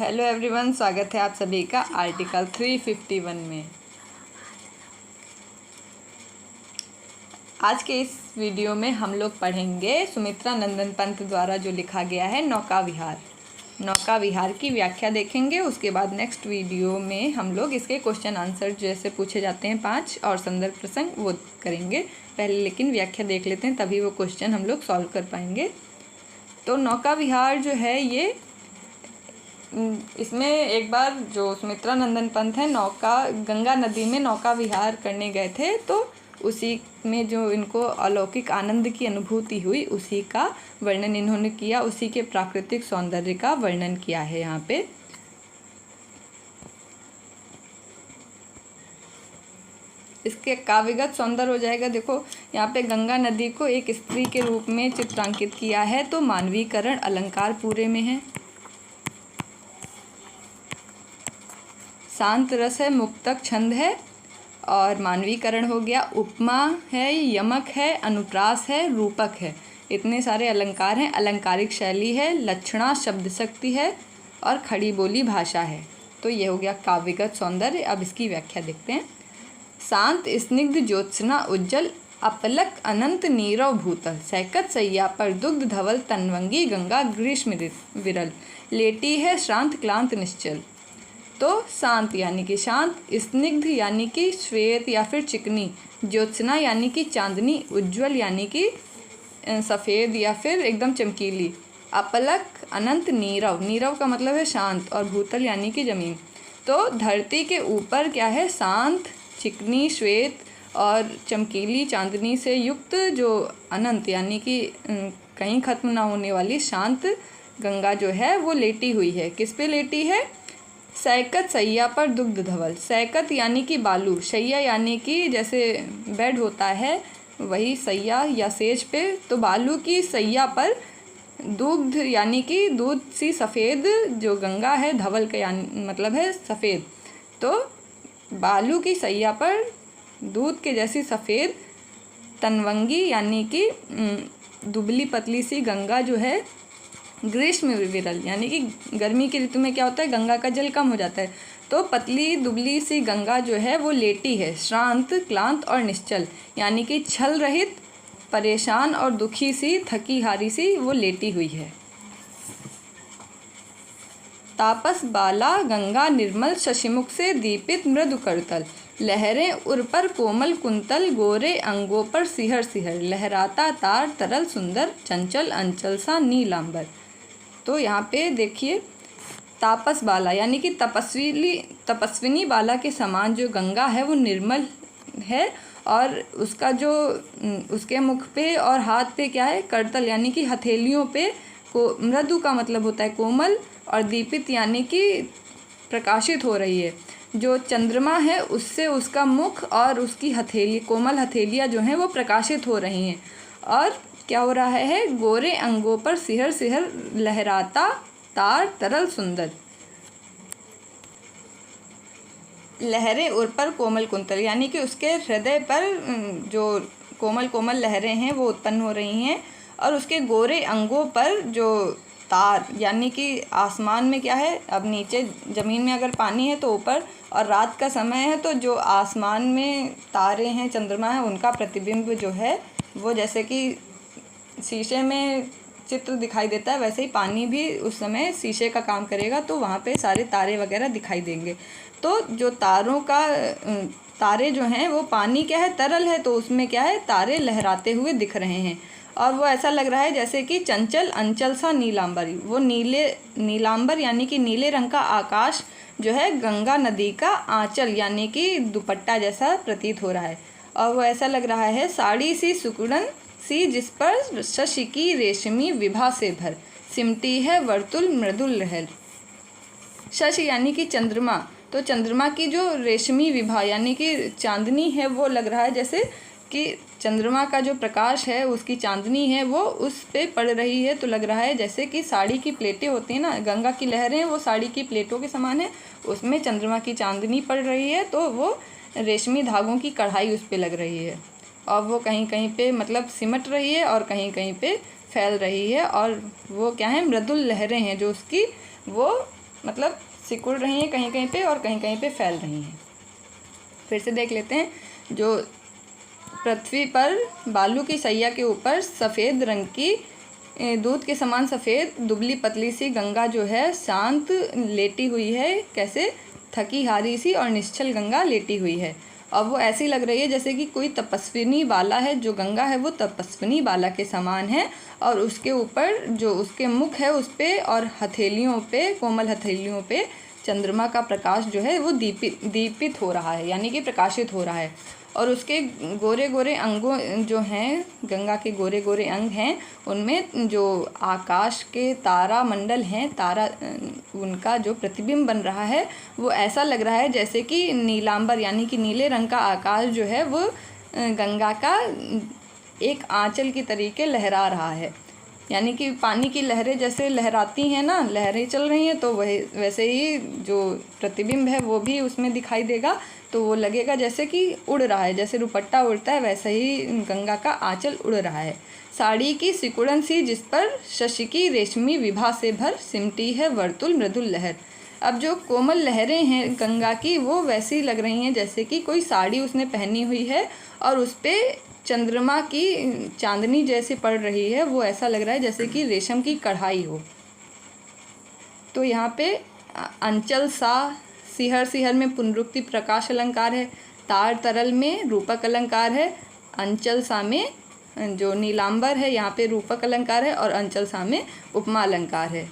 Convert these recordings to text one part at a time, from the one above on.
Hello everyone, स्वागत है आप सभी का आर्टिकल 351 में। आज के इस वीडियो में हम लोग पढ़ेंगे सुमित्रा नंदन पंत द्वारा जो लिखा गया है नौका विहार की व्याख्या देखेंगे। उसके बाद नेक्स्ट वीडियो में हम लोग इसके क्वेश्चन आंसर जैसे पूछे जाते हैं 5 और संदर्भ प्रसंग वो करेंगे। पहले लेकिन व्याख्या देख लेते हैं, तभी वो क्वेश्चन हम लोग सॉल्व कर पाएंगे। तो नौका विहार जो है ये, इसमें एक बार जो सुमित्रा नंदन पंत है गंगा नदी में नौका विहार करने गए थे, तो उसी में जो इनको अलौकिक आनंद की अनुभूति हुई उसी का वर्णन इन्होंने किया, उसी के प्राकृतिक सौंदर्य का वर्णन किया है। यहाँ पे इसके काव्यगत सौंदर्य हो जाएगा। देखो यहाँ पे गंगा नदी को एक स्त्री के रूप में चित्रांकित किया है, तो मानवीकरण अलंकार पूरे में है। शांत रस है, मुक्तक छंद है और मानवीकरण हो गया। उपमा है, यमक है, अनुप्रास है, रूपक है, इतने सारे अलंकार हैं। अलंकारिक शैली है, लक्षणा शब्द शक्ति है और खड़ी बोली भाषा है। तो ये हो गया काव्यगत सौंदर्य। अब इसकी व्याख्या देखते हैं। शांत स्निग्ध ज्योत्सना उज्जवल अपलक अनंत नीरव भूतल, सैकत सैया पर दुग्ध धवल तनवंगी गंगा ग्रीष्म विरल, लेटी है श्रांत क्लांत निश्चल। तो शांत यानी कि शांत, स्निग्ध यानी कि श्वेत या फिर चिकनी, ज्योत्सना यानी कि चांदनी, उज्ज्वल यानी कि सफ़ेद या फिर एकदम चमकीली, अपलक अनंत नीरव, नीरव का मतलब है शांत, और भूतल यानी कि ज़मीन। तो धरती के ऊपर क्या है, शांत, चिकनी, श्वेत और चमकीली चांदनी से युक्त जो अनंत यानी कि कहीं ख़त्म ना होने वाली शांत गंगा जो है वो लेटी हुई है। किस पे लेटी है? सैकत सैया पर दुग्ध धवल। सैकत यानी कि बालू, शैया यानी कि जैसे बेड होता है वही सैया या सेज पे, तो बालू की सैया पर दुग्ध यानी कि दूध सी सफ़ेद जो गंगा है, धवल का यानी मतलब है सफ़ेद, तो बालू की सैया पर दूध के जैसी सफ़ेद तनवंगी यानी कि दुबली पतली सी गंगा जो है, ग्रीष्म विरल यानी कि गर्मी की ऋतु में क्या होता है, गंगा का जल कम हो जाता है, तो पतली दुबली सी गंगा जो है वो लेटी है। श्रांत क्लांत और निश्चल यानी कि छल रहित, परेशान और दुखी सी, थकी हारी सी वो लेटी हुई है। तापस बाला गंगा निर्मल, शशिमुख से दीपित मृदु करतल, लहरें उर पर कोमल कुंतल, गोरे अंगों पर सिहर सिहर, लहराता तार तरल सुंदर, चंचल अंचल सा नीलांबर। तो यहाँ पे देखिए, तापस बाला यानी कि तपस्विनी बाला के समान जो गंगा है वो निर्मल है, और उसका जो उसके मुख पे और हाथ पे क्या है, करतल यानी कि हथेलियों पे, को मृदु का मतलब होता है कोमल, और दीपित यानी कि प्रकाशित हो रही है। जो चंद्रमा है उससे उसका मुख और उसकी हथेली, कोमल हथेलियाँ जो हैं वो प्रकाशित हो रही हैं। और क्या हो रहा है, गोरे अंगों पर सिहर सिहर, लहराता तार तरल सुंदर, लहरें उर पर कोमल कुंतल यानी कि उसके हृदय पर जो कोमल कोमल लहरें हैं वो उत्पन्न हो रही हैं, और उसके गोरे अंगों पर जो तार यानी कि आसमान में क्या है, अब नीचे ज़मीन में अगर पानी है तो ऊपर, और रात का समय है तो जो आसमान में तारे हैं, चंद्रमा है, उनका प्रतिबिंब जो है वो जैसे कि शीशे में चित्र दिखाई देता है, वैसे ही पानी भी उस समय शीशे का काम करेगा, तो वहाँ पे सारे तारे वगैरह दिखाई देंगे। तो जो तारे जो हैं वो पानी क्या है, तरल है, तो उसमें क्या है, तारे लहराते हुए दिख रहे हैं, और वो ऐसा लग रहा है जैसे कि चंचल अंचल सा नीलांबरी, वो नीलांबर यानी कि नीले रंग का आकाश जो है गंगा नदी का आंचल यानी कि दुपट्टा जैसा प्रतीत हो रहा है, और वो ऐसा लग रहा है साड़ी सी सुकुड़न सी, जिस पर शशि की रेशमी विभा से भर, सिमटी है वर्तुल मृदुल लहर। शशि यानी कि चंद्रमा, तो चंद्रमा की जो रेशमी विभा यानी कि चांदनी है वो लग रहा है जैसे कि चंद्रमा का जो प्रकाश है, उसकी चांदनी है वो उस पे पड़ रही है, तो लग रहा है जैसे कि साड़ी की प्लेटें होती हैं ना, गंगा की लहरें वो साड़ी की प्लेटों के समान है, उसमें चंद्रमा की चांदनी पड़ रही है, तो वो रेशमी धागों की कढ़ाई उस पे लग रही है, और वो कहीं कहीं पे मतलब सिमट रही है और कहीं कहीं पे फैल रही है, और वो क्या है, मृदुल लहरें हैं जो उसकी वो मतलब सिकुड़ रही हैं कहीं कहीं पे और कहीं कहीं पे फैल रही हैं। फिर से देख लेते हैं। जो पृथ्वी पर बालू की सैया के ऊपर सफ़ेद रंग की दूध के समान सफ़ेद दुबली पतली सी गंगा जो है शांत लेटी हुई है। कैसे? थकी हारी सी और निश्चल गंगा लेटी हुई है। और वो ऐसी लग रही है जैसे कि कोई तपस्विनी बाला है। जो गंगा है वो तपस्विनी बाला के समान है और उसके ऊपर जो उसके मुख है उस पर और हथेलियों पे, कोमल हथेलियों पे चंद्रमा का प्रकाश जो है वो दीपित हो रहा है, यानी कि प्रकाशित हो रहा है। और उसके गोरे गोरे अंगों जो हैं, गंगा के गोरे गोरे अंग हैं, उनमें जो आकाश के तारा मंडल हैं, तारा उनका जो प्रतिबिंब बन रहा है वो ऐसा लग रहा है जैसे कि नीलांबर यानी कि नीले रंग का आकाश जो है वो गंगा का एक आंचल की तरीके लहरा रहा है। यानी कि पानी की लहरें जैसे लहराती हैं ना, लहरें चल रही हैं, तो वही वैसे ही जो प्रतिबिंब है वो भी उसमें दिखाई देगा। तो वो लगेगा जैसे कि उड़ रहा है, जैसे रुपट्टा उड़ता है वैसे ही गंगा का आंचल उड़ रहा है। साड़ी की सिकुड़न सी जिस पर शशि की रेशमी विभा से भर सिमटी है वर्तुल मृदुल लहर। अब जो कोमल लहरें हैं गंगा की वो वैसी लग रही हैं जैसे कि कोई साड़ी उसने पहनी हुई है और उस पर चंद्रमा की चांदनी जैसे पड़ रही है। वो ऐसा लग रहा है जैसे कि रेशम की कढ़ाई हो। तो यहाँ पे अंचल सा, सिहर सिहर में पुनरुक्ति प्रकाश अलंकार है, तार तरल में रूपक अलंकार है, अंचल सा में जो नीलांबर है यहाँ पे रूपक अलंकार है और अंचल सा में उपमा अलंकार है।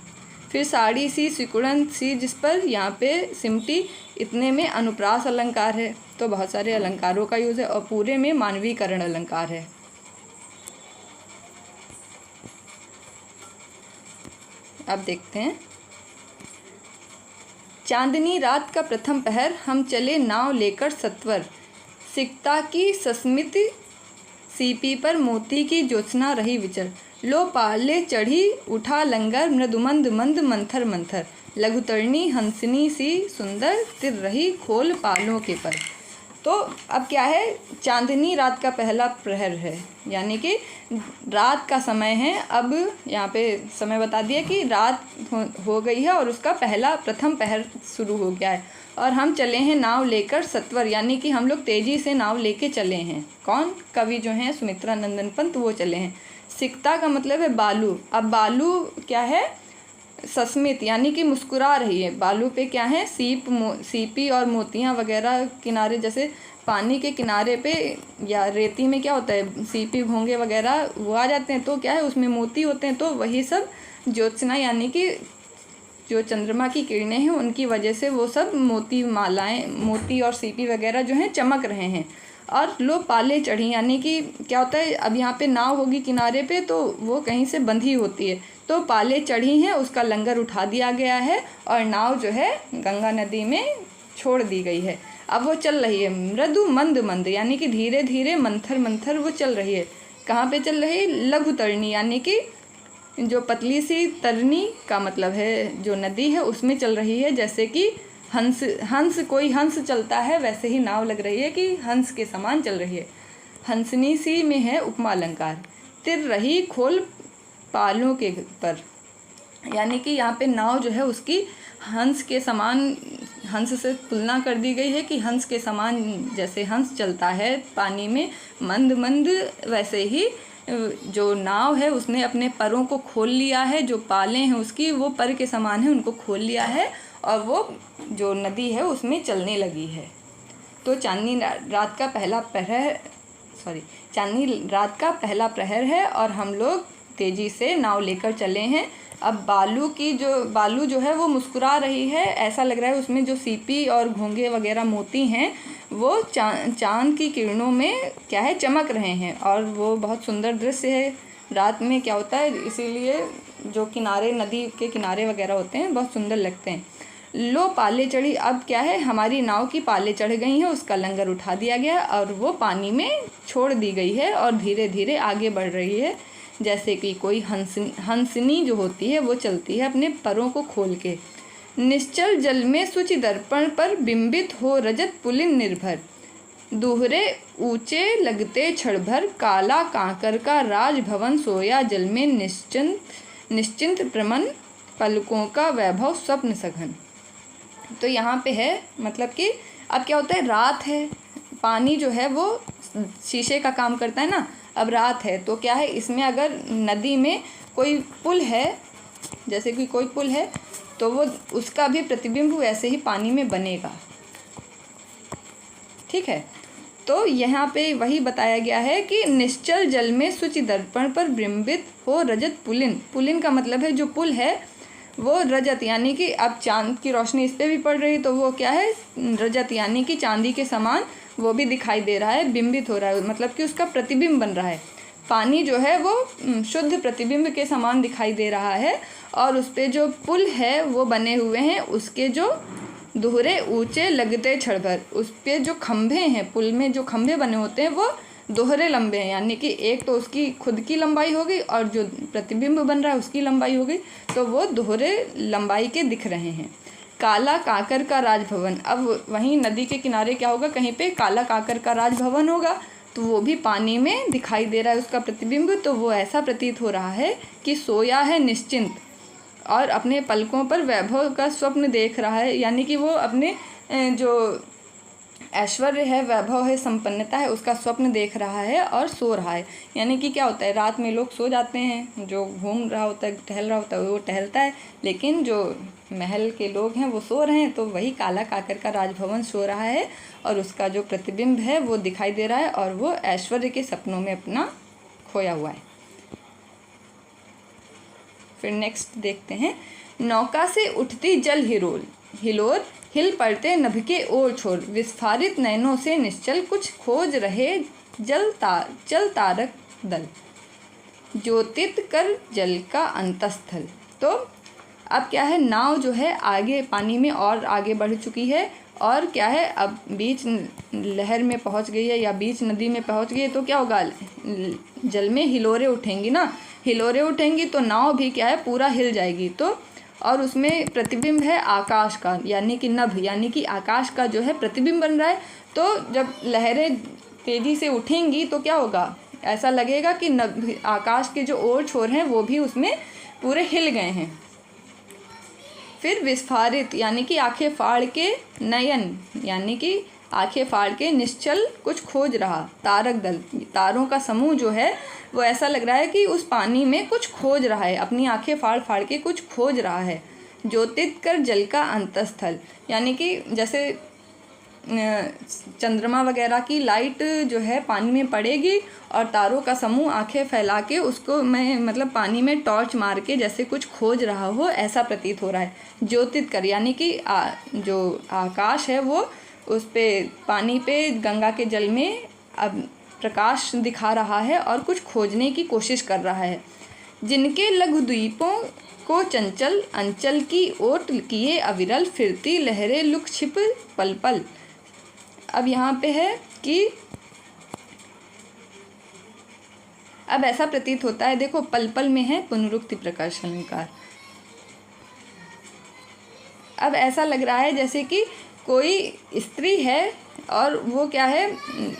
फिर साड़ी सी सिकुड़न सी जिस पर यहाँ पे सिमटी, इतने में अनुप्रास अलंकार है। तो बहुत सारे अलंकारों का यूज़ है और पूरे में मानवीकरण अलंकार है। अब देखते हैं। चांदनी रात का प्रथम पहर हम चले नाव लेकर सत्वर, सिकता की सस्मित सीपी पर मोती की ज्योत्सना रही विचर। लो पाले चढ़ी उठा लंगर मृदुमंद मंद मंथर मंथर, लघुतरणी हंसनी सी सुंदर तिर रही खोल पालों के पर। तो अब क्या है, चांदनी रात का पहला प्रहर है, यानी कि रात का समय है। अब यहाँ पे समय बता दिया कि रात हो गई है और उसका प्रथम पहर शुरू हो गया है और हम चले हैं नाव लेकर सत्वर, यानी कि हम लोग तेज़ी से नाव लेके चले हैं। कौन? कवि जो हैं सुमित्रा नंदन पंत, वो चले हैं। सिकता का मतलब है बालू। अब बालू क्या है? सस्मित यानी कि मुस्कुरा रही है। बालू पे क्या है? सीपी और मोतियाँ वगैरह किनारे, जैसे पानी के किनारे पे या रेती में क्या होता है, सीपी घोंगे वगैरह वो आ जाते हैं, तो क्या है उसमें मोती होते हैं। तो वही सब ज्योत्सना यानी कि जो चंद्रमा की किरणें हैं उनकी वजह से वो सब मोती मालाएँ, मोती और सीपी वगैरह जो हैं चमक रहे हैं। और लो पाले चढ़ी, यानी कि क्या होता है, अब यहाँ पे नाव होगी किनारे पे तो वो कहीं से बंधी होती है, तो पाले चढ़ी हैं, उसका लंगर उठा दिया गया है और नाव जो है गंगा नदी में छोड़ दी गई है। अब वो चल रही है मृदु मंद मंद, यानी कि धीरे धीरे मंथर मंथर वो चल रही है। कहाँ पे चल रही है? लघु तरणी, यानी कि जो पतली सी तरनी का मतलब है जो नदी है उसमें चल रही है। जैसे कि कोई हंस चलता है वैसे ही नाव लग रही है कि हंस के समान चल रही है। हंसनी सी में है उपमा अलंकार। तिर रही खोल पालों के पर, यानी कि यहाँ पे नाव जो है उसकी हंस के समान, हंस से तुलना कर दी गई है कि हंस के समान जैसे हंस चलता है पानी में मंद मंद, वैसे ही जो नाव है उसने अपने परों को खोल लिया है। जो पालें हैं उसकी वो पर के समान है, उनको खोल लिया है और वो जो नदी है उसमें चलने लगी है। तो चांदनी रात का पहला प्रहर है और हम लोग तेज़ी से नाव लेकर चले हैं। अब बालू जो है वो मुस्कुरा रही है, ऐसा लग रहा है उसमें जो सीपी और घोंगे वगैरह मोती हैं वो चांद की किरणों में क्या है चमक रहे हैं और वो बहुत सुंदर दृश्य है। रात में क्या होता है, इसीलिए जो किनारे, नदी के किनारे वगैरह होते हैं बहुत सुंदर लगते हैं। लो पाले चढ़ी, अब क्या है हमारी नाव की पाले चढ़ गई हैं, उसका लंगर उठा दिया गया और वो पानी में छोड़ दी गई है और धीरे धीरे आगे बढ़ रही है। जैसे कि कोई हंसनी जो होती है वो चलती है अपने परों को खोल के। निश्चल जल में सुचि दर्पण पर बिंबित हो रजत पुलिन निर्भर, दूहरे ऊंचे लगते क्षण भर, काला कांकर का राजभवन सोया जल में निश्चिंत प्रमन पलकों का वैभव स्वप्न सघन। तो यहाँ पे है मतलब कि अब क्या होता है, रात है, पानी जो है वो शीशे का काम करता है ना। अब रात है तो क्या है, इसमें अगर नदी में कोई पुल है, जैसे कि कोई पुल है, तो वो उसका भी प्रतिबिंब वैसे ही पानी में बनेगा। ठीक है, तो यहाँ पे वही बताया गया है कि निश्चल जल में शुचि दर्पण पर बिंबित हो रजत पुलिन। पुलिन का मतलब है जो पुल है वो रजत, यानी कि अब चांद की रोशनी इस पे भी पड़ रही तो वो क्या है, रजत, यानी कि चांदी के समान वो भी दिखाई दे रहा है, बिंबित हो रहा है, मतलब कि उसका प्रतिबिंब बन रहा है। पानी जो है वो शुद्ध प्रतिबिंब के समान दिखाई दे रहा है। और उस पे जो पुल है वो बने हुए हैं, उसके जो दोहरे ऊंचे लगते क्षण भर, उस पे जो खंभे हैं, पुल में जो खंभे बने होते हैं वो दोहरे लंबे हैं, यानी कि एक तो उसकी खुद की लंबाई हो गई और जो प्रतिबिंब बन रहा है उसकी लंबाई हो गई, तो वो दोहरे लंबाई के दिख रहे हैं। काला काकर का राजभवन, अब वहीं नदी के किनारे क्या होगा, कहीं पे काला काकर का राजभवन होगा, तो वो भी पानी में दिखाई दे रहा है उसका प्रतिबिंब। तो वो ऐसा प्रतीत हो रहा है कि सोया है निश्चिंत और अपने पलकों पर वैभव का स्वप्न देख रहा है, यानी कि वो अपने जो ऐश्वर्य है, वैभव है, संपन्नता है, उसका स्वप्न देख रहा है और सो रहा है। यानी कि क्या होता है, रात में लोग सो जाते हैं, जो घूम रहा होता है, टहल रहा होता है वो टहलता है, लेकिन जो महल के लोग हैं वो सो रहे हैं। तो वही काला काकर का राजभवन सो रहा है और उसका जो प्रतिबिंब है वो दिखाई दे रहा है और वो ऐश्वर्य के सपनों में अपना खोया हुआ है। फिर नेक्स्ट देखते हैं, नौका से उठती जल हिलोर, हिलोर हिल पड़ते नभ के ओर छोर, विस्फारित नयनों से निश्चल कुछ खोज रहे चल तारक दल, ज्योतित कर जल का अंतस्थल। तो अब क्या है, नाव जो है आगे पानी में और आगे बढ़ चुकी है और क्या है, अब बीच लहर में पहुंच गई है या बीच नदी में पहुंच गई है, तो क्या होगा, जल में हिलोरें उठेंगी ना, हिलोरें उठेंगी तो नाव भी क्या है पूरा हिल जाएगी। तो और उसमें प्रतिबिंब है आकाश का, यानी कि नभ, यानी कि आकाश का जो है प्रतिबिंब बन रहा है। तो जब लहरें तेज़ी से उठेंगी तो क्या होगा, ऐसा लगेगा कि नभ, आकाश के जो ओर छोर हैं वो भी उसमें पूरे हिल गए हैं। फिर विस्फारित, यानी कि आंखें फाड़ के, नयन, यानी कि आंखें फाड़ के, निश्चल कुछ खोज रहा, तारक दल, तारों का समूह जो है वो ऐसा लग रहा है कि उस पानी में कुछ खोज रहा है, अपनी आंखें फाड़ फाड़ के कुछ खोज रहा है। ज्योतित कर जल का अंतस्थल, यानी कि जैसे चंद्रमा वगैरह की लाइट जो है पानी में पड़ेगी और तारों का समूह आंखें फैला के उसको मतलब पानी में टॉर्च मार के जैसे कुछ खोज रहा हो, ऐसा प्रतीत हो रहा है। ज्योतित कर, यानी कि जो आकाश है वो उस पे पानी पे गंगा के जल में अब प्रकाश दिखा रहा है और कुछ खोजने की कोशिश कर रहा है। जिनके लघु द्वीपों को चंचल अंचल की ओट किए अविरल, फिरती लहरें लुक छिप पल पल। अब यहाँ पे है कि अब ऐसा प्रतीत होता है, देखो पल पल में है पुनरुक्ति प्रकर्ष अलंकार। अब ऐसा लग रहा है जैसे कि कोई स्त्री है और वो क्या है,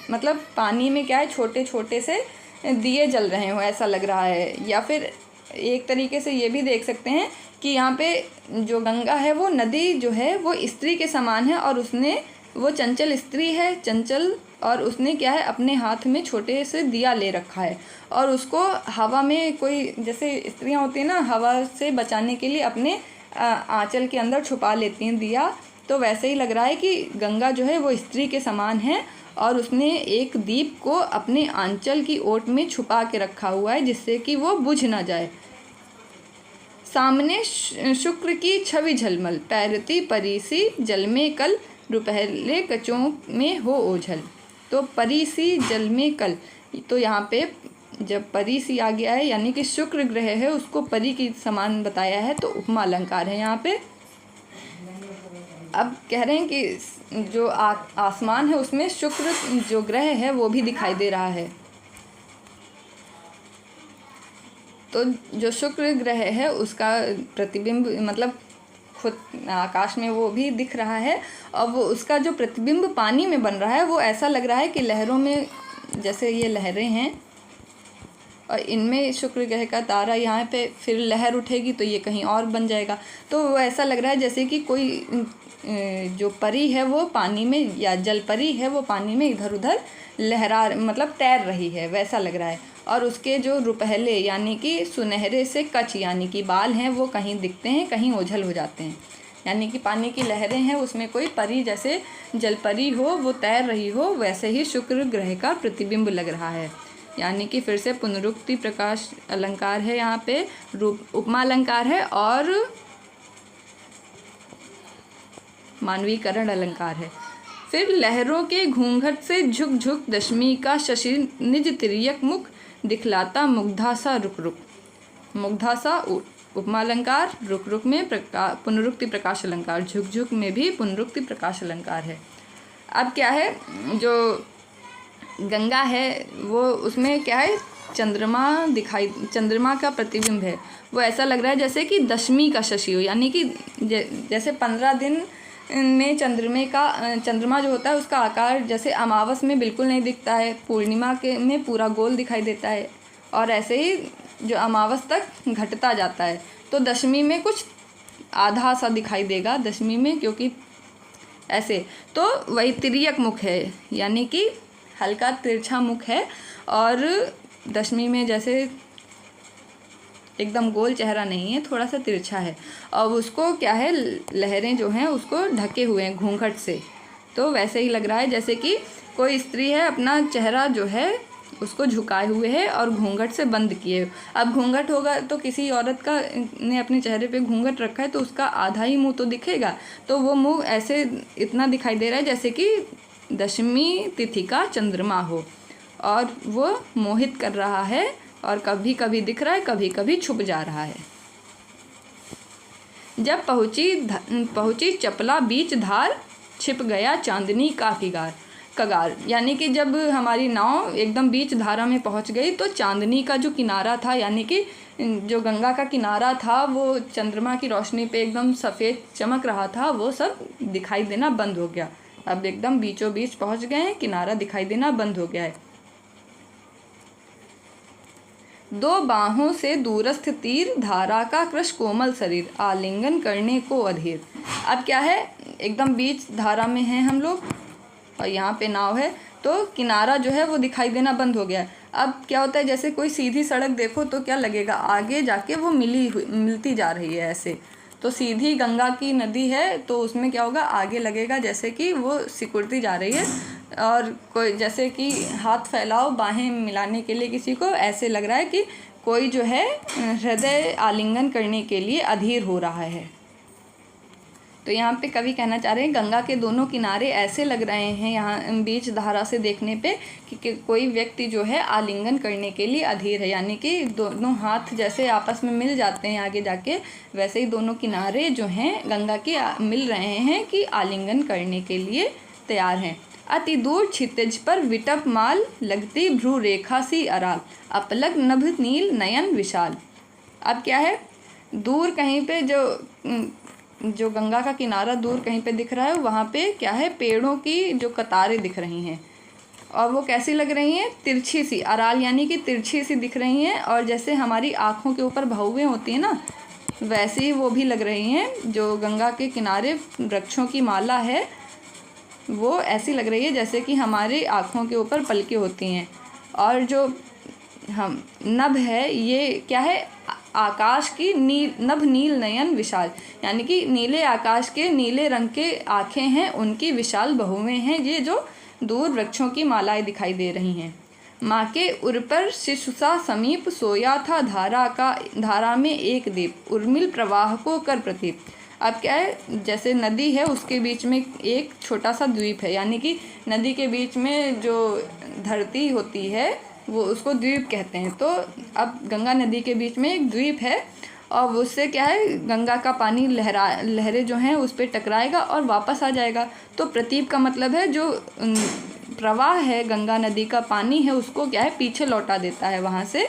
मतलब पानी में क्या है, छोटे छोटे से दिए जल रहे हो, ऐसा लग रहा है। या फिर एक तरीके से ये भी देख सकते हैं कि यहाँ पे जो गंगा है वो नदी जो है वो स्त्री के समान है और उसने, वो चंचल स्त्री है, चंचल, और उसने क्या है अपने हाथ में छोटे से दिया ले रखा है और उसको हवा में, कोई जैसे स्त्रियाँ होती हैं ना, हवा से बचाने के लिए अपने आंचल के अंदर छुपा लेती हैं दिया, तो वैसे ही लग रहा है कि गंगा जो है वो स्त्री के समान है और उसने एक दीप को अपने आंचल की ओट में छुपा के रखा हुआ है जिससे कि वो बुझ ना जाए। सामने शुक्र की छवि झलमल, तैरती परीसी जल में कल, रुपहले कचों में हो ओझल। तो परीसी जल में कल, तो यहाँ पे जब परीसी आ गया है यानी कि शुक्र ग्रह है उसको परी की समान बताया है, तो उपमा अलंकार है यहाँ पे। अब कह रहे हैं कि जो आसमान है उसमें शुक्र जो ग्रह है वो भी दिखाई दे रहा है। तो जो शुक्र ग्रह है उसका प्रतिबिंब मतलब खुद आकाश में वो भी दिख रहा है और वो उसका जो प्रतिबिंब पानी में बन रहा है वो ऐसा लग रहा है कि लहरों में, जैसे ये लहरें हैं और इनमें शुक्र ग्रह का तारा यहाँ पे फिर लहर उठेगी तो ये कहीं और बन जाएगा। तो वो ऐसा लग रहा है जैसे कि कोई जो परी है वो पानी में, या जल परी है वो पानी में इधर उधर लहरा मतलब तैर रही है, वैसा लग रहा है। और उसके जो रुपहले यानी कि सुनहरे से कच यानी कि बाल हैं वो कहीं दिखते हैं, कहीं ओझल हो जाते हैं। यानी कि पानी की लहरें हैं, उसमें कोई परी जैसे जल परी हो वो तैर रही हो, वैसे ही शुक्र ग्रह का प्रतिबिंब लग रहा है। यानी कि फिर से पुनरुक्ति प्रकाश अलंकार है, यहाँ पे रूप उपमा अलंकार है और मानवीकरण अलंकार है। फिर लहरों के घूंघट से झुक झुक दशमी का शशि निज तिर्यक मुख दिखलाता मुग्धा सा रुक रुक। मुग्धा सा उपमा अलंकार, रुक रुक में पुनरुक्ति प्रकाश अलंकार, झुक झुक में भी पुनरुक्ति प्रकाश अलंकार है। अब क्या है, जो गंगा है वो उसमें क्या है, चंद्रमा का प्रतिबिंब है। वो ऐसा लग रहा है जैसे कि दशमी का शशि हो, यानी कि जैसे 15 दिन में चंद्रमा जो होता है उसका आकार जैसे अमावस में बिल्कुल नहीं दिखता है, पूर्णिमा के में पूरा गोल दिखाई देता है, और ऐसे ही जो अमावस तक घटता जाता है। तो दशमी में कुछ आधा सा दिखाई देगा दशमी में, क्योंकि ऐसे तो वही तिर्यक मुख है, यानी कि हल्का तिरछा मुख है, और दशमी में जैसे एकदम गोल चेहरा नहीं है, थोड़ा सा तिरछा है। और उसको क्या है, लहरें जो हैं उसको ढके हुए हैं घूंघट से। तो वैसे ही लग रहा है जैसे कि कोई स्त्री है अपना चेहरा जो है उसको झुकाए हुए है और घूंघट से बंद किए। अब घूंघट होगा तो किसी औरत का ने अपने चेहरे पे घूंघट रखा है तो उसका आधा ही मुंह तो दिखेगा, तो वो मुंह ऐसे इतना दिखाई दे रहा है जैसे कि दशमी तिथि का चंद्रमा हो, और वो मोहित कर रहा है, और कभी कभी दिख रहा है, कभी कभी छुप जा रहा है। जब पहुँची चपला बीच धार, छिप गया चांदनी का कगार। यानी कि जब हमारी नाव एकदम बीच धारा में पहुंच गई तो चांदनी का जो किनारा था, यानी कि जो गंगा का किनारा था वो चंद्रमा की रोशनी पे एकदम सफ़ेद चमक रहा था, वो सब दिखाई देना बंद हो गया। अब एकदम बीचों बीच पहुंच गए हैं, किनारा दिखाई देना बंद हो गया है। दो बाहों से दूरस्थ तीर, धारा का कृश कोमल शरीर, आलिंगन करने को अधीर। अब क्या है, एकदम बीच धारा में हैं हम लोग और यहाँ पे नाव है, तो किनारा जो है वो दिखाई देना बंद हो गया है। अब क्या होता है, जैसे कोई सीधी सड़क देखो तो क्या लगेगा, आगे जाके वो मिलती जा रही है ऐसे। तो सीधी गंगा की नदी है तो उसमें क्या होगा, आगे लगेगा जैसे कि वो सिकुड़ती जा रही है, और कोई जैसे कि हाथ फैलाओ बाहें मिलाने के लिए किसी को, ऐसे लग रहा है कि कोई जो है हृदय आलिंगन करने के लिए अधीर हो रहा है। तो यहाँ पे कवि कहना चाह रहे हैं गंगा के दोनों किनारे ऐसे लग रहे हैं यहाँ बीच धारा से देखने पे कि कोई व्यक्ति जो है आलिंगन करने के लिए अधीर है, यानी कि दोनों हाथ जैसे आपस में मिल जाते हैं आगे जाके, वैसे ही दोनों किनारे जो हैं गंगा के मिल रहे हैं कि आलिंगन करने के लिए तैयार हैं। अति दूर क्षितिज पर विटप माल, लगती भ्रू रेखा सी अराल, अपलक नभ नील नयन विशाल। अब क्या है, दूर कहीं पे जो गंगा का किनारा दूर कहीं पे दिख रहा है, वहाँ पे क्या है, पेड़ों की जो कतारें दिख रही हैं, और वो कैसी लग रही हैं, तिरछी सी, अराल यानी कि तिरछी सी दिख रही हैं, और जैसे हमारी आँखों के ऊपर भौवें होती हैं ना, वैसी वो भी लग रही हैं। जो गंगा के किनारे वृक्षों की माला है वो ऐसी लग रही है जैसे कि हमारी आँखों के ऊपर पलकें होती हैं। और जो हम नभ है, ये क्या है, आकाश की नभ नील नयन विशाल, यानी कि नीले आकाश के नीले रंग के आँखें हैं, उनकी विशाल बहुएं हैं, ये जो दूर वृक्षों की मालाएं दिखाई दे रही हैं। माँ के उर पर शिशुसा समीप, सोया था धारा में एक दीप, उर्मिल प्रवाह को कर प्रतीप। अब क्या है, जैसे नदी है उसके बीच में एक छोटा सा द्वीप है, यानी कि नदी के बीच में जो धरती होती है वो उसको द्वीप कहते हैं। तो अब गंगा नदी के बीच में एक द्वीप है, और उससे क्या है, गंगा का पानी लहरें जो हैं उस पर टकराएगा और वापस आ जाएगा। तो प्रतीप का मतलब है जो प्रवाह है गंगा नदी का पानी है उसको क्या है, पीछे लौटा देता है वहाँ से।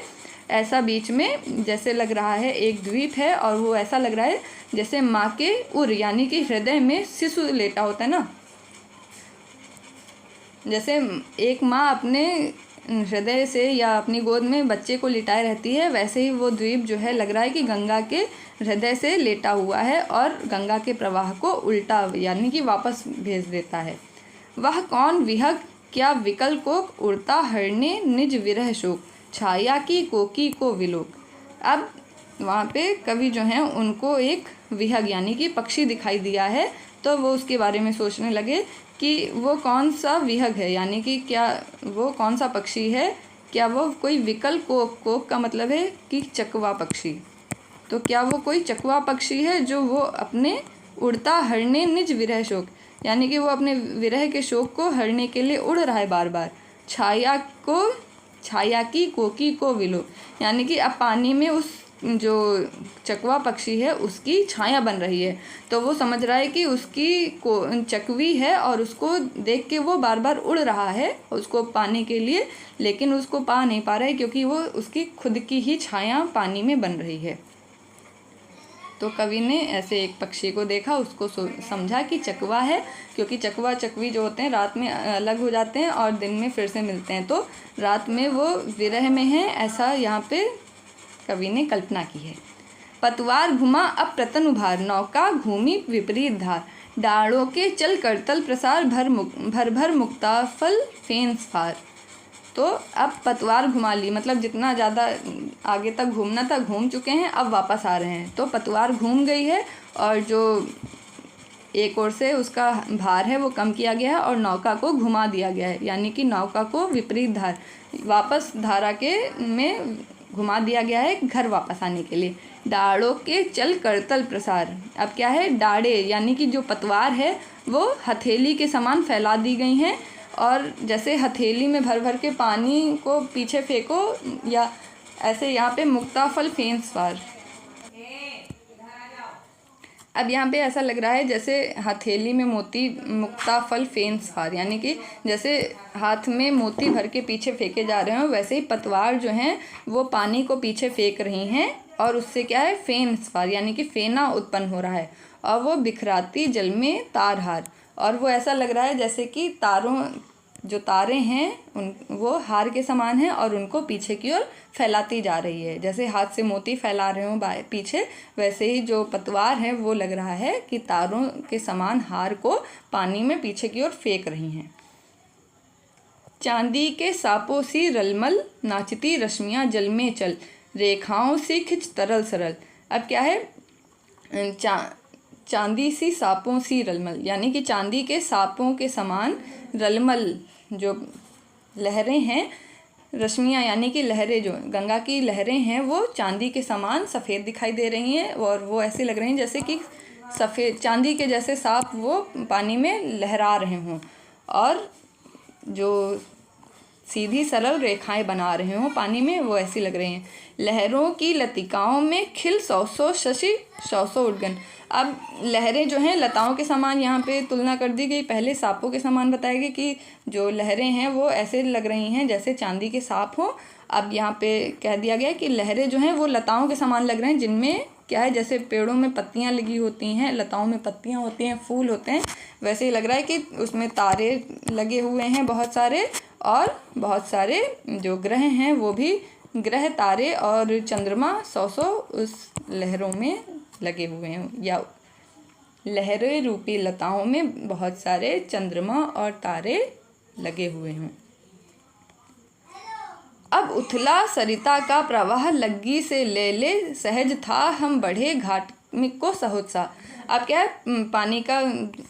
ऐसा बीच में जैसे लग रहा है एक द्वीप है, और वो ऐसा लग रहा है जैसे माँ के उर यानी कि हृदय में शिशु लेटा होता है ना, जैसे एक माँ अपने हृदय से या अपनी गोद में बच्चे को लिटाए रहती है, वैसे ही वो द्वीप जो है लग रहा है कि गंगा के हृदय से लेटा हुआ है और गंगा के प्रवाह को उल्टा यानी कि वापस भेज देता है। वह कौन विहग क्या विकल कोक, उड़ता हरने निज विरह शोक, छाया की कोकी को विलोक। अब वहाँ पे कवि जो हैं उनको एक विहग यानी कि पक्षी दिखाई दिया है, तो वो उसके बारे में सोचने लगे कि वो कौन सा विहग है, यानी कि क्या वो कौन सा पक्षी है, क्या वो कोई विकल कोक, कोक का मतलब है कि चकवा पक्षी, तो क्या वो कोई चकवा पक्षी है जो वो अपने उड़ता हरने निज विरह शोक, यानी कि वो अपने विरह के शोक को हरने के लिए उड़ रहा है बार बार। छाया की कोकी को विलो, यानी कि अब पानी में उस जो चकवा पक्षी है उसकी छाया बन रही है, तो वो समझ रहा है कि उसकी को चकवी है और उसको देख के वो बार बार उड़ रहा है उसको पाने के लिए, लेकिन उसको पा नहीं पा रहा है क्योंकि वो उसकी खुद की ही छाया पानी में बन रही है। तो कवि ने ऐसे एक पक्षी को देखा, उसको समझा कि चकवा है, क्योंकि चकवा चकवी जो होते हैं रात में अलग हो जाते हैं और दिन में फिर से मिलते हैं, तो रात में वो विरह में हैं, ऐसा यहाँ पे कवि ने कल्पना की है। पतवार घुमा अब प्रतन उभार, नौका घूमी विपरीत धार, डाड़ों के चल करतल प्रसार, भर भर मुक्ताफल फेंस फार। तो अब पतवार घुमा ली, मतलब जितना ज़्यादा आगे तक घूमना था घूम चुके हैं, अब वापस आ रहे हैं, तो पतवार घूम गई है और जो एक ओर से उसका भार है वो कम किया गया है और नौका को घुमा दिया गया है, यानी कि नौका को विपरीत धार वापस धारा के में घुमा दिया गया है घर वापस आने के लिए। डाड़ों के चल करतल प्रसार, अब क्या है, डाड़े यानी कि जो पतवार है वो हथेली के समान फैला दी गई हैं, और जैसे हथेली में भर भर के पानी को पीछे फेंको, या ऐसे यहाँ पे मुक्ताफल फेंस फार। अब यहाँ पे ऐसा लग रहा है जैसे हथेली में मोती, मुक्ताफल फेंस फार, यानी कि जैसे हाथ में मोती भर के पीछे फेंके जा रहे हो, वैसे ही पतवार जो हैं वो पानी को पीछे फेंक रही हैं, और उससे क्या है, फेंस फार यानी कि फेना उत्पन्न हो रहा है, और वो बिखराती जल में तारहार, और वो ऐसा लग रहा है जैसे कि तारों जो तारे हैं उन वो हार के समान हैं और उनको पीछे की ओर फैलाती जा रही है, जैसे हाथ से मोती फैला रहे हो पीछे, वैसे ही जो पतवार है वो लग रहा है कि तारों के समान हार को पानी में पीछे की ओर फेंक रही हैं। चांदी के सापों सी रलमल, नाचती रश्मियाँ जल में चल, रेखाओं सी खिंच तरल सरल। अब क्या है, चांदी सी सांपों सी रलमल, यानी कि चांदी के सांपों के समान रलमल जो लहरें हैं, रश्मियाँ यानी कि लहरें, जो गंगा की लहरें हैं वो चांदी के समान सफ़ेद दिखाई दे रही हैं, और वो ऐसे लग रही हैं जैसे कि सफ़ेद चांदी के जैसे सांप वो पानी में लहरा रहे हों, और जो सीधी सरल रेखाएं बना रहे हों पानी में, वो ऐसी लग रही हैं। लहरों की लतिकाओं में खिल सौ सौ शशि सौ सौ उद्गन। अब लहरें जो हैं लताओं के समान यहाँ पे तुलना कर दी गई, पहले सांपों के समान बताया गया कि जो लहरें हैं वो ऐसे लग रही हैं जैसे चांदी के सांप हों। अब यहाँ पे कह दिया गया कि लहरें जो हैं वो लताओं के समान लग रहे हैं, जिनमें क्या है, जैसे पेड़ों में पत्तियाँ लगी होती हैं, लताओं में पत्तियाँ होती हैं, फूल होते हैं, वैसे ही लग रहा है कि उसमें तारे लगे हुए हैं बहुत सारे, और बहुत सारे जो ग्रह हैं वो भी ग्रह, तारे और चंद्रमा 100 उस लहरों में लगे हुए हैं, या लहरें रूपी लताओं में बहुत सारे चंद्रमा और तारे लगे हुए हैं। अब उथला सरिता का प्रवाह, लग्गी से ले ले सहज था, हम बढ़े घाट में को सहोत्साह। अब क्या है, पानी का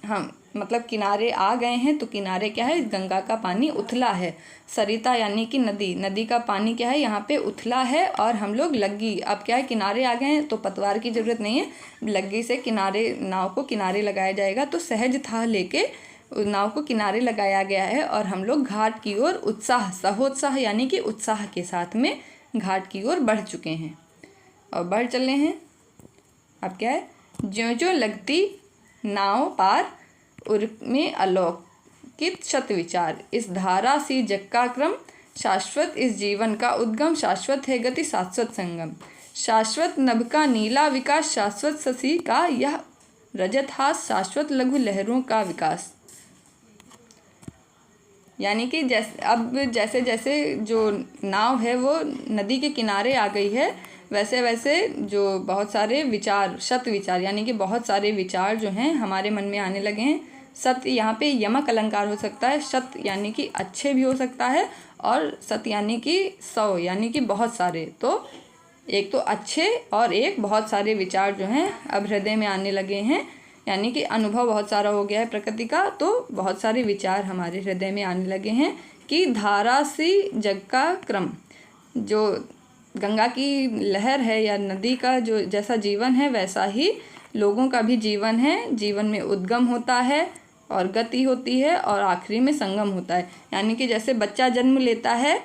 हम मतलब किनारे आ गए हैं, तो किनारे क्या है, गंगा का पानी उथला है, सरिता यानी कि नदी, नदी का पानी क्या है यहाँ पे उथला है, और हम लोग लग्गी, अब क्या है किनारे आ गए हैं तो पतवार की ज़रूरत नहीं है, लग्गी से किनारे, नाव को किनारे लगाया जाएगा, तो सहज था लेके नाव को किनारे लगाया गया है, और हम लोग घाट की ओर उत्साह, सहोत्साह यानी कि उत्साह के साथ में घाट की ओर बढ़ चुके हैं और बढ़ चले हैं। अब क्या है, ज्यों ज्यों लगती नाव पार, उर्मी अलौकित शत विचार, इस धारा सी जग का क्रम, शाश्वत इस जीवन का उद्गम, शाश्वत है गति शाश्वत संगम, शाश्वत नभ का नीला विकास, शाश्वत शशि का यह रजत हास, शाश्वत लघु लहरों का विकास। यानी कि जैसे जैसे जो नाव है वो नदी के किनारे आ गई है, वैसे वैसे जो बहुत सारे विचार, सत विचार यानी कि बहुत सारे विचार जो हैं हमारे मन में आने लगे हैं। सत यहाँ पे यमक अलंकार हो सकता है। सत यानी कि अच्छे भी हो सकता है, और सत यानी कि 100 यानी कि बहुत सारे। तो एक तो अच्छे और एक बहुत सारे विचार जो हैं अब हृदय में आने लगे हैं, यानी कि अनुभव बहुत सारा हो गया है प्रकृति का, तो बहुत सारे विचार हमारे हृदय में आने लगे हैं कि धारा सी जग का क्रम, जो गंगा की लहर है या नदी का जो जैसा जीवन है वैसा ही लोगों का भी जीवन है। जीवन में उद्गम होता है और गति होती है और आखिरी में संगम होता है। यानी कि जैसे बच्चा जन्म लेता है,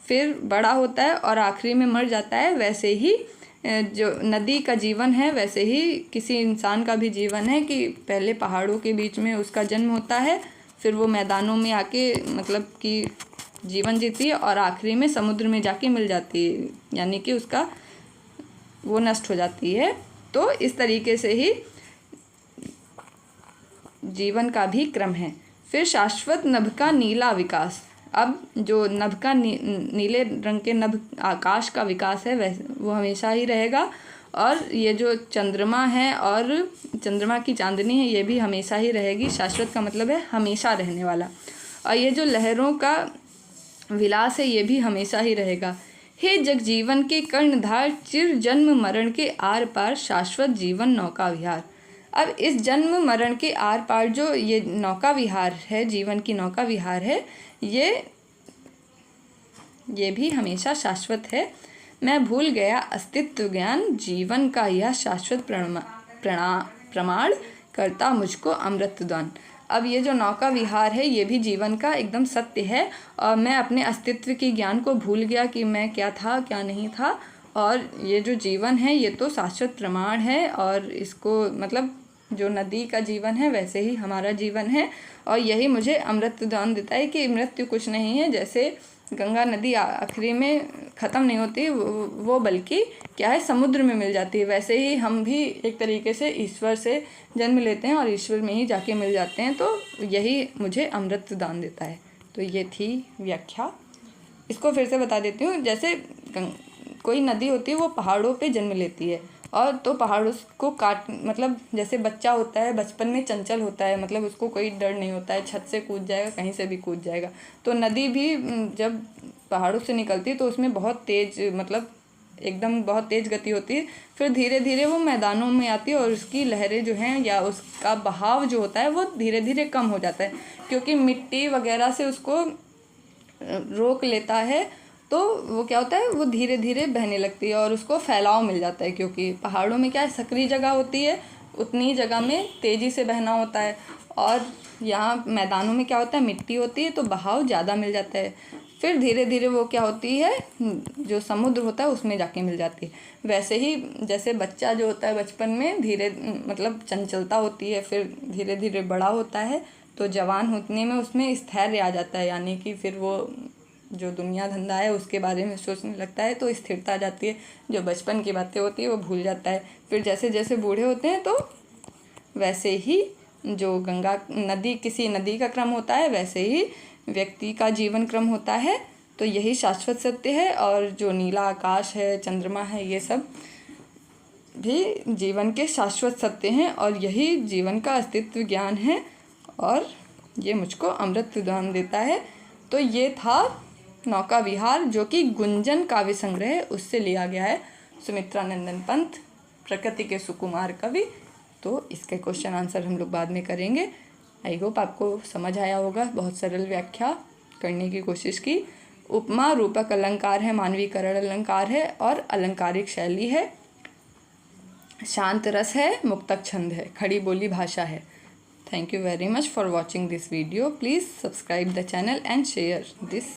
फिर बड़ा होता है और आखिरी में मर जाता है, वैसे ही जो नदी का जीवन है वैसे ही किसी इंसान का भी जीवन है कि पहले पहाड़ों के बीच में उसका जन्म होता है, फिर वो मैदानों में आके मतलब कि जीवन जीती है और आखिरी में समुद्र में जाके मिल जाती है, यानी कि उसका वो नष्ट हो जाती है। तो इस तरीके से ही जीवन का भी क्रम है। फिर शाश्वत नभ का नीला विकास। अब जो नभ का नीले रंग के नभ आकाश का विकास है वो हमेशा ही रहेगा, और ये जो चंद्रमा है और चंद्रमा की चांदनी है ये भी हमेशा ही रहेगी। शाश्वत का मतलब है हमेशा रहने वाला। और ये जो लहरों का विलास है ये भी हमेशा ही रहेगा। हे जगजीवन के कर्णधार, चिर जन्म मरण के आर पार शाश्वत जीवन नौका विहार। अब इस जन्म मरण के आर पार जो ये नौका विहार है, जीवन की नौका विहार है, ये भी हमेशा शाश्वत है। मैं भूल गया अस्तित्व ज्ञान, जीवन का यह शाश्वत प्रमाण करता मुझको अमृतदान। अब ये जो नौका विहार है ये भी जीवन का एकदम सत्य है, और मैं अपने अस्तित्व के ज्ञान को भूल गया कि मैं क्या था क्या नहीं था, और ये जो जीवन है ये तो शाश्वत प्रमाण है, और इसको मतलब जो नदी का जीवन है वैसे ही हमारा जीवन है, और यही मुझे अमृतदान देता है कि मृत्यु कुछ नहीं है। जैसे गंगा नदी आखिरी में ख़त्म नहीं होती, वो बल्कि क्या है समुद्र में मिल जाती है, वैसे ही हम भी एक तरीके से ईश्वर से जन्म लेते हैं और ईश्वर में ही जाके मिल जाते हैं। तो यही मुझे अमृतदान देता है। तो ये थी व्याख्या। इसको फिर से बता देती हूँ। जैसे कोई नदी होती है वो पहाड़ों पे जन्म लेती है, और तो पहाड़ों को काट मतलब जैसे बच्चा होता है बचपन में चंचल होता है, मतलब उसको कोई डर नहीं होता है, छत से कूद जाएगा, कहीं से भी कूद जाएगा। तो नदी भी जब पहाड़ों से निकलती है तो उसमें बहुत तेज़ मतलब एकदम बहुत तेज़ गति होती है, फिर धीरे धीरे वो मैदानों में आती है और उसकी लहरें जो हैं या उसका बहाव जो होता है वो धीरे धीरे कम हो जाता है, क्योंकि मिट्टी वगैरह से उसको रोक लेता है। तो वो क्या होता है वो धीरे धीरे बहने लगती है और उसको फैलाव मिल जाता है, क्योंकि पहाड़ों में क्या है सक्रिय जगह होती है, उतनी जगह में तेज़ी से बहना होता है, और यहाँ मैदानों में क्या होता है मिट्टी होती है तो बहाव ज़्यादा मिल जाता है। फिर धीरे धीरे वो क्या होती है जो समुद्र होता है उसमें जाके मिल जाती है। वैसे ही जैसे बच्चा जो होता है बचपन में धीरे मतलब चंचलता होती है, फिर धीरे धीरे बड़ा होता है तो जवान होने में उसमें स्थैर्य आ जाता है, यानी कि फिर वो जो दुनिया धंधा है उसके बारे में सोचने लगता है तो स्थिरता आ जाती है। जो बचपन की बातें होती है वो भूल जाता है। फिर जैसे जैसे बूढ़े होते हैं तो वैसे ही जो गंगा नदी किसी नदी का क्रम होता है वैसे ही व्यक्ति का जीवन क्रम होता है। तो यही शाश्वत सत्य है, और जो नीला आकाश है चंद्रमा है ये सब भी जीवन के शाश्वत सत्य हैं, और यही जीवन का अस्तित्व ज्ञान है, और ये मुझको अमृत दान देता है। तो ये था नौका विहार, जो कि गुंजन काव्य संग्रह उससे लिया गया है, सुमित्रा नंदन पंत प्रकृति के सुकुमार कवि। तो इसके क्वेश्चन आंसर हम लोग बाद में करेंगे। आई होप आपको समझ आया होगा। बहुत सरल व्याख्या करने की कोशिश की। उपमा रूपक अलंकार है, मानवीकरण अलंकार है और अलंकारिक शैली है, शांत रस है, मुक्तक छंद है, खड़ी बोली भाषा है। Thank you very much for watching this video. Please subscribe the channel and share this